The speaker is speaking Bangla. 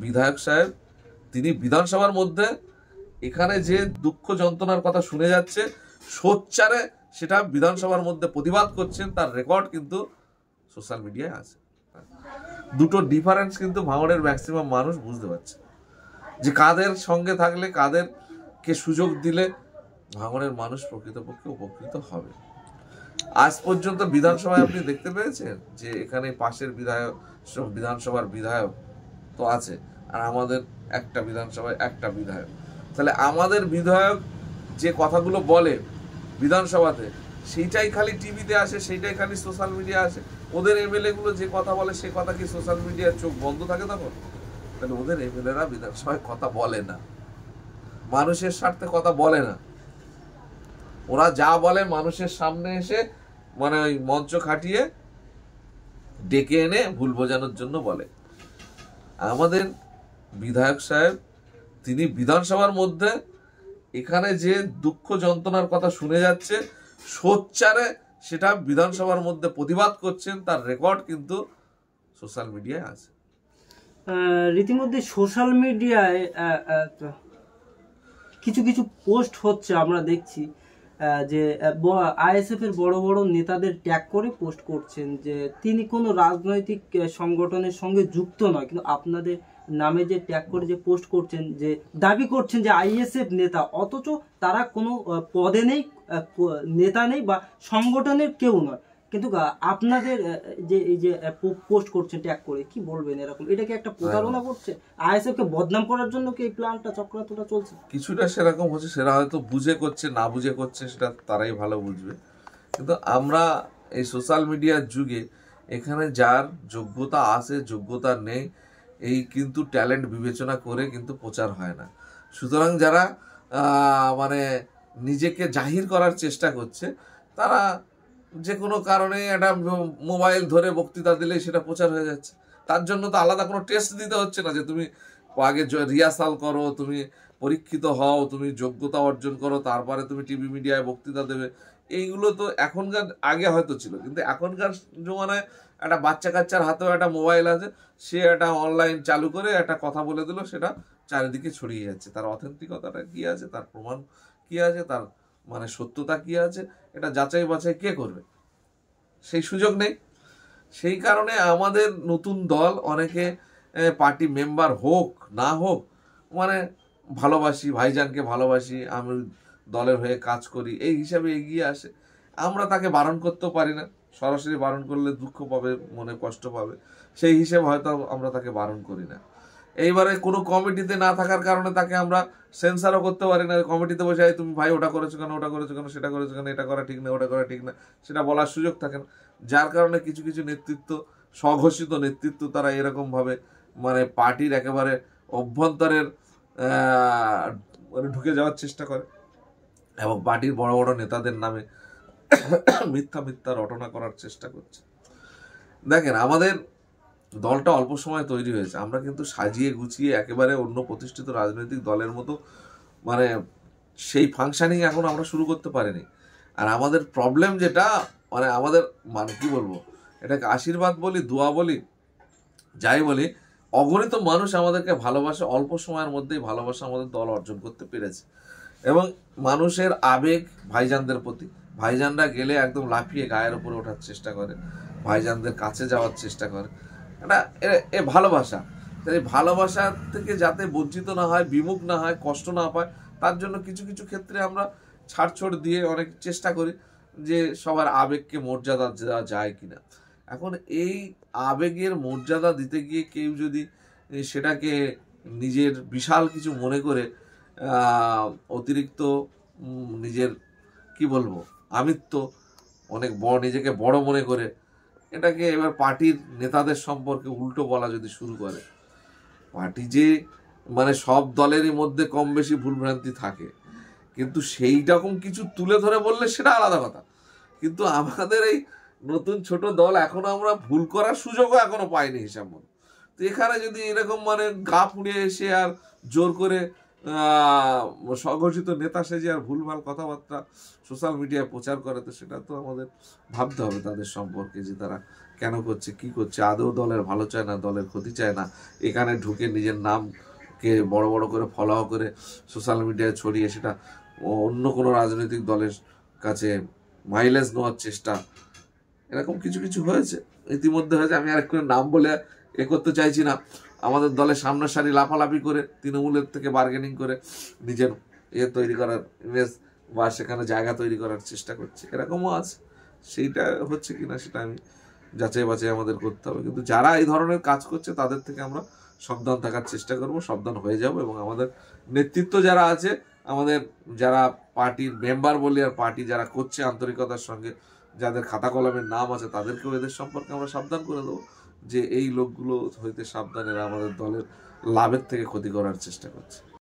বিধায়ক সাহেব তিনি বিধানসভার মধ্যে এখানে যে দুঃখ যন্ত্রণার কথা শুনে যাচ্ছে সোচ্চারে সেটা বিধানসভার মধ্যে প্রতিবাদ করছেন, তার রেকর্ড কিন্তু সোশ্যাল মিডিয়ায় আছে। দুটো ডিফারেন্স কিন্তু ভাঙড়ের ম্যাক্সিমাম মানুষ বুঝতে পারছে যে কাদের সঙ্গে থাকলে কাদেরকে সুযোগ দিলে ভাঙড়ের মানুষ প্রকৃতপক্ষে উপকৃত হবে। আজ পর্যন্ত বিধানসভায় আপনি দেখতে পেয়েছেন যে এখানে পাশের বিধানসভার বিধায়ক তো আছে, আর আমাদের একটা বিধানসভায় একটা বিধায়ক। তাহলে আমাদের বিধায়ক যে কথাগুলো বলে বিধানসভাতে সেইটাই খালি টিভিতে আসে, সেইটাই খালি সোশ্যাল মিডিয়া আসে। ওদের এমএলএ গুলো যে কথা বলে সে কথা কি সোশ্যাল মিডিয়ার চোখ বন্ধ থাকে তখন? তাহলে ওদের এমএলএরা বিধানসভায় কথা বলে না, মানুষের স্বার্থে কথা বলে না। ওরা যা বলে মানুষের সামনে এসে মানে ওই মঞ্চ খাটিয়ে ডেকে এনে ভুল বোঝানোর জন্য বলে। আমাদের বিধায়ক সাহেব তিনি বিধানসভার মধ্যে এখানে যে দুঃখ যন্ত্রণার কথা শুনে যাচ্ছে সোচ্চারে সেটা বিধানসভার মধ্যে প্রতিবাদ করছেন, তার রেকর্ড কিন্তু সোশ্যাল মিডিয়ায় আছে। রীতিমধ্যে সোশ্যাল মিডিয়ায় কিছু কিছু পোস্ট হচ্ছে, আমরা দেখছি যে আইএসএফ এর বড় বড় নেতাদের ট্যাগ করে পোস্ট করছেন যে তিনি কোনো রাজনৈতিক সংগঠনের সঙ্গে যুক্ত নয়, কিন্তু আপনাদের নামে যে ট্যাগ করে যে পোস্ট করছেন, যে দাবি করছেন যে আইএসএফ নেতা, অথচ তারা কোনো পদে নেই, নেতা নেই বা সংগঠনের কেউ নয়, কিন্তু আপনাদের যে এই যে পোস্ট করছেন ট্যাগ করে, কি বলবেন এরকম? এটা কি একটা প্রতারণা করছে? আইএসএফ কে বদনাম করার জন্য কি এই প্ল্যানটা চক্রান্তটা চলছে? কিছুটা সেরকম হচ্ছে, সেটা হয়তো বুঝে করছে না বুঝে করছে সেটা তারাই ভালো বুঝবে। কিন্তু আমরা এই সোশ্যাল মিডিয়ার যুগে এখানে যার যোগ্যতা আছে যোগ্যতা নেই এই কিন্তু ট্যালেন্ট বিবেচনা করে কিন্তু প্রচার হয় না। সুতরাং যারা মানে নিজেকে জাহির করার চেষ্টা করছে তারা যে কোনো কারণে একটা মোবাইল ধরে বক্তৃতা দিলে সেটা প্রচার হয়ে যাচ্ছে। তার জন্য তো আলাদা কোনো টেস্ট দিতে হচ্ছে না যে তুমি আগে রিহার্সাল করো, তুমি পরীক্ষিত হও, তুমি যোগ্যতা অর্জন করো, তারপরে তুমি টিভি মিডিয়ায় বক্তৃতা দেবে। এইগুলো তো এখনকার, আগে হয়তো ছিল, কিন্তু এখনকার জমানায় একটা বাচ্চা কাচ্চার হাতেও একটা মোবাইল আছে, সে একটা অনলাইন চালু করে একটা কথা বলে দিল, সেটা চারিদিকে ছড়িয়ে যাচ্ছে। তার অথেন্টিকতাটা কি আছে, তার প্রমাণ কি আছে, তার মানে সত্যতা কি আছে, এটা যাচাই বাছাই কে করবে? সেই সুযোগ নেই। সেই কারণে আমাদের নতুন দল অনেকে পার্টি মেম্বার হোক না হোক মানে ভালোবাসি, ভাইজানকে ভালোবাসি, আমি দলের হয়ে কাজ করি এই হিসাবে এগিয়ে আসে। আমরা তাকে বারণ করতেও পারি না, সরাসরি বারণ করলে দুঃখ পাবে, মনে কষ্ট পাবে, সেই হিসেবে হয়তো আমরা তাকে বারণ করি না। এইবারে কোনো কমিটিতে না থাকার কারণে তাকে আমরা সেন্সারও করতে পারি না। কমিটিতে বসে তুমি ভাই ওটা করেছো কেন, ওটা করেছো কেন, সেটা করেছো কেন, এটা করা ঠিক না, ওটা করা ঠিক না, সেটা বলার সুযোগ থাকে না। যার কারণে কিছু কিছু নেতৃত্ব, স্বঘোষিত নেতৃত্ব, তারা এরকমভাবে মানে পার্টির একেবারে অভ্যন্তরের ঢুকে যাওয়ার চেষ্টা করে এবং পার্টির বড় বড় নেতাদের নামে মিথ্যা মিথ্যা রটনা করার চেষ্টা করছে। দেখেন, আমাদের দলটা অল্প সময় তৈরি হয়েছে, আমরা কিন্তু সাজিয়ে গুছিয়ে একেবারে অন্য প্রতিষ্ঠিত রাজনৈতিক দলের মতো মানে সেই ফাংশনিং এখন আমরা শুরু করতে পারিনি। আর আমাদের প্রবলেম যেটা মানে আমাদের মানে কি বলবো, এটাকে আশীর্বাদ বলি, দোয়া বলি, যাই বলি, অগণিত মানুষ আমাদেরকে ভালোবাসে, অল্প সময়ের মধ্যেই ভালোবাসা আমাদের দল অর্জন করতে পেরেছে। এবং মানুষের আবেগ ভাইজানদের প্রতি, ভাইজানরা গেলে একদম লাফিয়ে গায়ের উপরে ওঠার চেষ্টা করে, ভাইজানদের কাছে যাওয়ার চেষ্টা করে, এটা এ ভালোবাসা। তাই ভালোবাসা থেকে যাতে বঞ্চিত না হয়, বিমুখ না হয়, কষ্ট না পায়, তার জন্য কিছু কিছু ক্ষেত্রে আমরা ছাড়ছড় দিয়ে অনেক চেষ্টা করি যে সবার আবেগকে মর্যাদা দেওয়া যায় কিনা। এখন এই আবেগের মর্যাদা দিতে গিয়ে কেউ যদি সেটাকে নিজের বিশাল কিছু মনে করে অতিরিক্ত নিজের কি বলবো আমিত্ব অনেক বড়, নিজেকে বড় মনে করে এটাকে এবার পার্টির নেতাদের সম্পর্কে উল্টো বলা যদি শুরু করে, পার্টি যে মানে সব দলেরই মধ্যে কম বেশি ভুলভ্রান্তি থাকে, কিন্তু সেই রকম কিছু তুলে ধরে বললে সেটা আলাদা কথা। কিন্তু আমাদের এই নতুন ছোট দল এখনো আমরা ভুল করার সুযোগও এখনো পাইনি হিসাব মতো। তো এখানে যদি এরকম মানে গা পুড়িয়ে এসে আর জোর করে স্বঘোষিত নেতা সেজে আর ভুলভাল কথাবার্তা সোশ্যাল মিডিয়ায় প্রচার করে, তো সেটা তো আমাদের ভাবতে হবে তাদের সম্পর্কে, যে তারা কেন করছে, কি করছে, আদৌ দলের ভালো চায় না, দলের ক্ষতি চায় না, এখানে ঢুকে নিজের নামকে বড় বড় করে ফলো করে সোশ্যাল মিডিয়ায় ছড়িয়ে সেটা অন্য কোনো রাজনৈতিক দলের কাছে মাইলেজ নেওয়ার চেষ্টা, এরকম কিছু কিছু হয়েছে, ইতিমধ্যে হয়েছে। আমি আর একটু নাম বলে করতে চাইছি না। আমাদের দলের সামনের সারি লাফালাফি করে তৃণমূলের থেকে বার্গেনিং করে নিজের তৈরি করার ইমেজ বা সেখানে জায়গা তৈরি করার চেষ্টা করছে, এরকমও আছে। সেইটা হচ্ছে কিনা সেটা আমি যাচাই বাছাই আমাদের করতে হবে। কিন্তু যারা এই ধরনের কাজ করছে তাদের থেকে আমরা সাবধান থাকার চেষ্টা করব, সাবধান হয়ে যাব। এবং আমাদের নেতৃত্ব যারা আছে, আমাদের যারা পার্টির মেম্বার বলি আর পার্টি যারা করছে আন্তরিকতার সঙ্গে, যাদের খাতা কলমের নাম আছে, তাদেরকেও এদের সম্পর্কে আমরা সাবধান করে দেবো যে এই লোকগুলো হইতে সাবধান, এরা আমাদের দলের লাভের থেকে ক্ষতি করার চেষ্টা করছে।